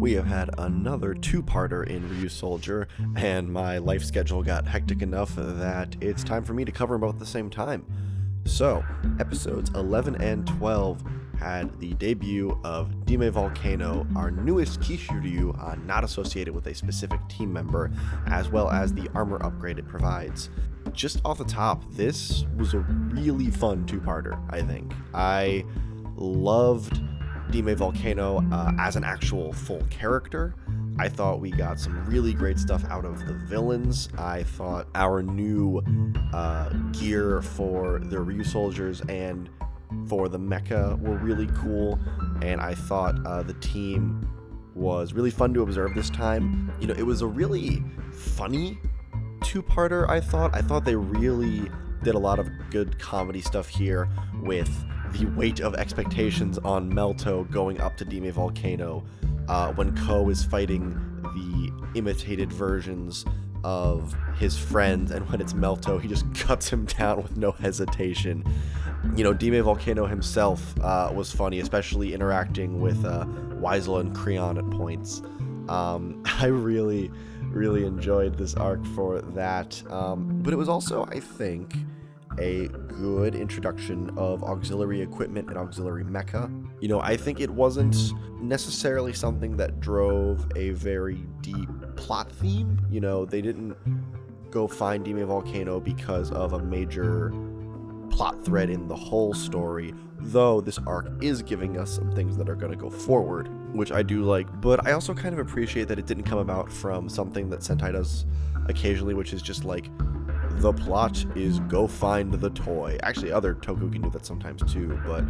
We have had another two-parter in Ryusoulger, and my life schedule got hectic enough that it's time for me to cover them both at the same time. So, episodes 11 and 12 had the debut of Dime Volcano, our newest Kishiryu not associated with a specific team member, as well as the armor upgrade it provides. Just off the top, this was a really fun two-parter, I think. I loved Dime Volcano as an actual full character. I thought we got some really great stuff out of the villains. I thought our new gear for the Ryusoulgers and for the mecha were really cool, and I thought the team was really fun to observe this time. You know, it was a really funny two-parter, I thought. I thought they really did a lot of good comedy stuff here with the weight of expectations on Melto going up to Dime Volcano when Ko is fighting the imitated versions of his friends, and when it's Melto, he just cuts him down with no hesitation. You know, Dime Volcano himself was funny, especially interacting with Weisel and Creon at points. I really enjoyed this arc for that, but it was also, I think, a good introduction of auxiliary equipment and auxiliary mecha. You know, I think it wasn't necessarily something that drove a very deep plot theme. You know, they didn't go find Dime Volcano because of a major plot thread in the whole story, though this arc is giving us some things that are going to go forward, which I do like. But I also kind of appreciate that it didn't come about from something that Sentai does occasionally, which is just like, the plot is go find the toy. Actually, other Tokugi do that sometimes too, but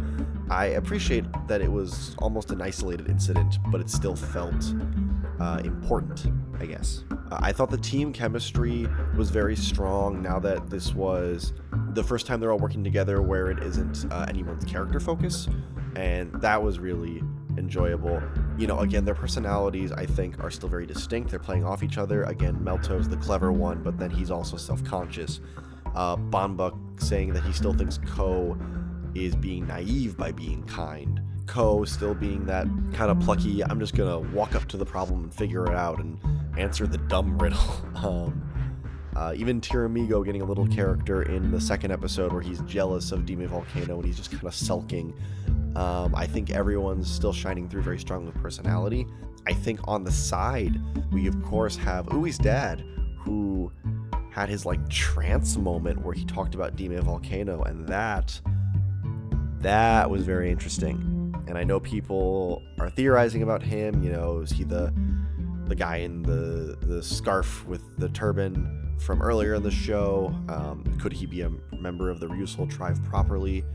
I appreciate that it was almost an isolated incident, but it still felt important, I guess. I thought the team chemistry was very strong now that this was the first time they're all working together where it isn't anyone's character focus, and that was really enjoyable. You know, again, their personalities, I think, are still very distinct. They're playing off each other. Again, Melto's the clever one, but then he's also self-conscious. Banbuk saying that he still thinks Ko is being naive by being kind. Ko still being that kind of plucky, I'm just gonna walk up to the problem and figure it out and answer the dumb riddle. Even Tiramigo getting a little character in the second episode where he's jealous of Dime Volcano and he's just kind of sulking. I think everyone's still shining through very strong with personality. I think on the side, we of course have Ui's dad, who had his like trance moment where he talked about Dime Volcano, and that was very interesting. And I know people are theorizing about him. You know, is he the guy in the scarf with the turban from earlier in the show? Could he be a member of the Ryusoul tribe properly?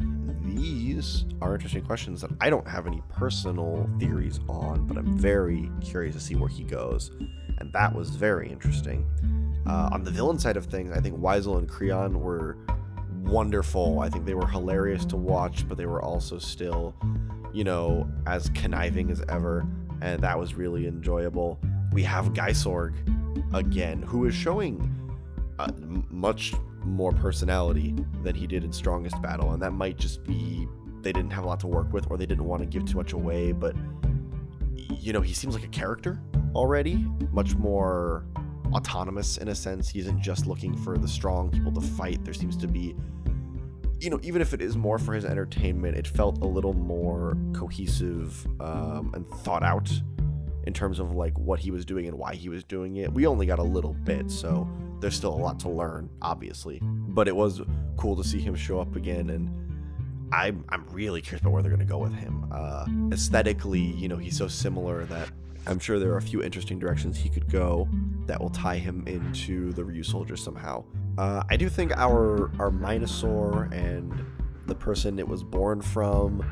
These are interesting questions that I don't have any personal theories on, but I'm very curious to see where he goes, and that was very interesting. On the villain side of things, I think Weisel and Creon were wonderful. I think they were hilarious to watch, but they were also still, you know, as conniving as ever, and that was really enjoyable. We have Gaisorg again, who is showing much more personality than he did in Strongest Battle, and that might just be they didn't have a lot to work with, or they didn't want to give too much away, but you know, he seems like a character already, much more autonomous in a sense. He isn't just looking for the strong people to fight. There seems to be, you know, even if it is more for his entertainment, it felt a little more cohesive and thought out in terms of like what he was doing and why he was doing it. We only got a little bit, so there's still a lot to learn, obviously, but it was cool to see him show up again, and I'm really curious about where they're going to go with him. Aesthetically, you know, he's so similar that I'm sure there are a few interesting directions he could go that will tie him into the Ryusoulger somehow. I do think our Minosaur and the person it was born from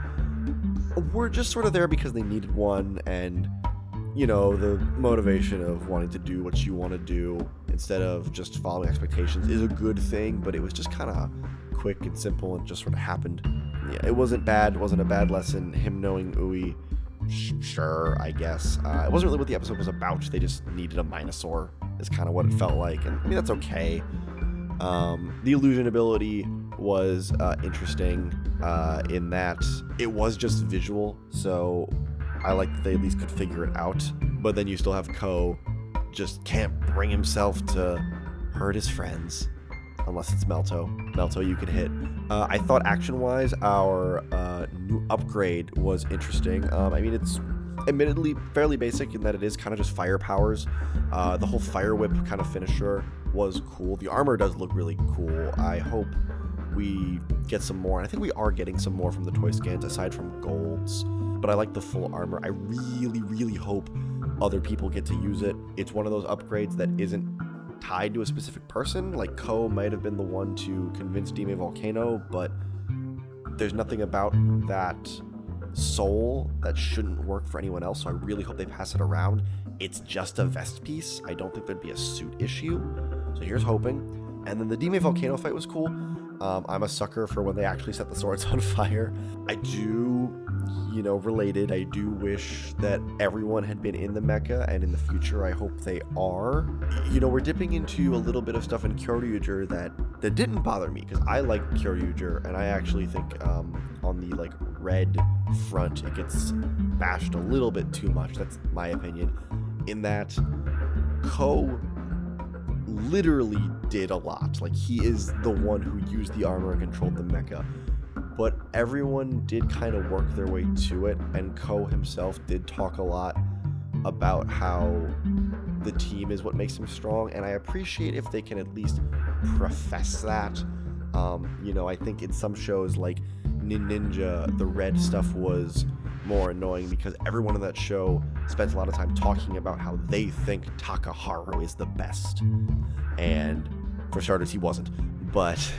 were just sort of there because they needed one, and you know, the motivation of wanting to do what you want to do instead of just following expectations is a good thing, but it was just kind of quick and simple and just sort of happened. Yeah, it wasn't bad. It wasn't a bad lesson. Him knowing Ui, sure, I guess. It wasn't really what the episode was about. They just needed a Minosaur is kind of what it felt like, and I mean, that's okay. The illusion ability was interesting in that it was just visual, so I like that they at least could figure it out. But then you still have Ko just can't bring himself to hurt his friends. Unless it's Melto. Melto you can hit. I thought action-wise, our new upgrade was interesting. I mean, it's admittedly fairly basic in that it is kind of just fire powers. The whole fire whip kind of finisher was cool. The armor does look really cool. I hope we get some more, and I think we are getting some more from the toy scans aside from golds, but I like the full armor. I really hope other people get to use it. It's one of those upgrades that isn't tied to a specific person. Like Ko might have been the one to convince Dime Volcano, but there's nothing about that soul that shouldn't work for anyone else, so I really hope they pass it around. It's just a vest piece. I don't think there'd be a suit issue, so here's hoping. And then the Dime Volcano fight was cool. I'm a sucker for when they actually set the swords on fire. I do, related, I do wish that everyone had been in the mecha, and in the future I hope they are. We're dipping into a little bit of stuff in Kishiryu that didn't bother me, because I like Kishiryu, and I actually think on the red front it gets bashed a little bit too much. That's my opinion, in that Ko literally did a lot. He is the one who used the armor and controlled the mecha, but everyone did kind of work their way to it, and Ko himself did talk a lot about how the team is what makes him strong, and I appreciate if they can at least profess that. I think in some shows like Ninja, the red stuff was more annoying because everyone in that show spent a lot of time talking about how they think Takaharu is the best, and for starters he wasn't. But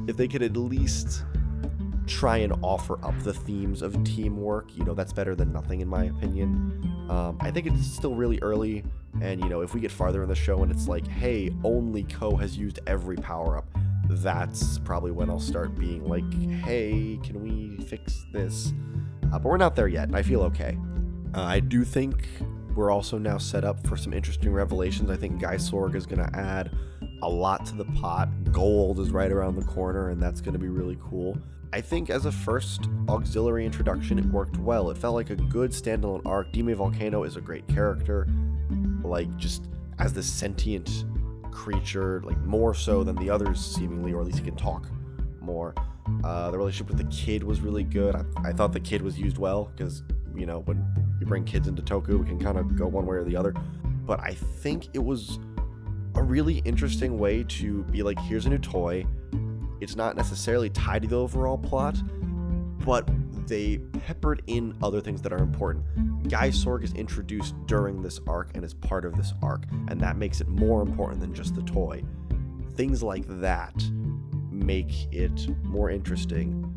if they could at least try and offer up the themes of teamwork, that's better than nothing in my opinion. I think it's still really early, and if we get farther in the show and it's like, hey, only Ko has used every power-up, that's probably when I'll start being like, hey, can we fix this? But we're not there yet, and I feel okay. I do think we're also now set up for some interesting revelations. I think Sorg is going to add a lot to the pot. Gold is right around the corner, and that's going to be really cool. I think as a first auxiliary introduction, it worked well. It felt like a good standalone arc. Dime Volcano is a great character, just as this sentient creature, more so than the others seemingly, or at least he can talk more. The relationship with the kid was really good. I thought the kid was used well, because when you bring kids into Toku, it can kind of go one way or the other. But I think it was a really interesting way to be like, here's a new toy. It's not necessarily tied to the overall plot, but they peppered in other things that are important. Sorg is introduced during this arc and is part of this arc, and that makes it more important than just the toy. Things like that make it more interesting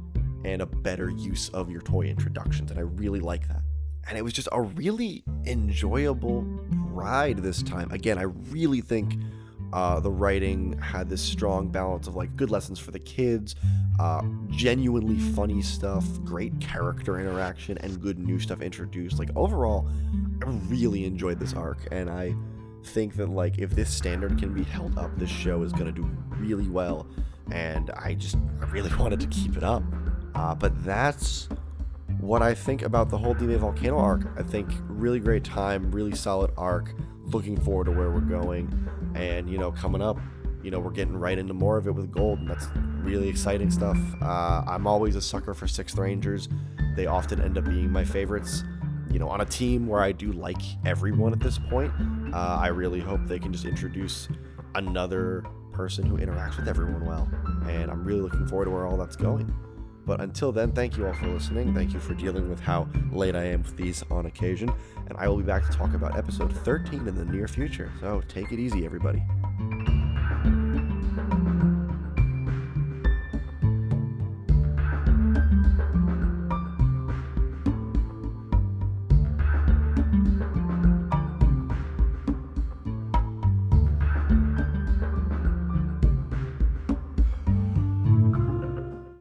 and a better use of your toy introductions, and I really like that. And it was just a really enjoyable ride this time. Again, I really think the writing had this strong balance of good lessons for the kids, genuinely funny stuff, great character interaction, and good new stuff introduced. Overall, I really enjoyed this arc, and I think that if this standard can be held up, this show is going to do really well, and I really wanted to keep it up. But that's what I think about the whole Dime Volcano arc. I think really great time, really solid arc, looking forward to where we're going, and coming up, we're getting right into more of it with Gold, and that's really exciting stuff. I'm always a sucker for Sixth Rangers. They often end up being my favorites. On a team where I do like everyone at this point, I really hope they can just introduce another person who interacts with everyone well, and I'm really looking forward to where all that's going. But until then, thank you all for listening. Thank you for dealing with how late I am with these on occasion, and I will be back to talk about episode 13 in the near future. So take it easy, everybody.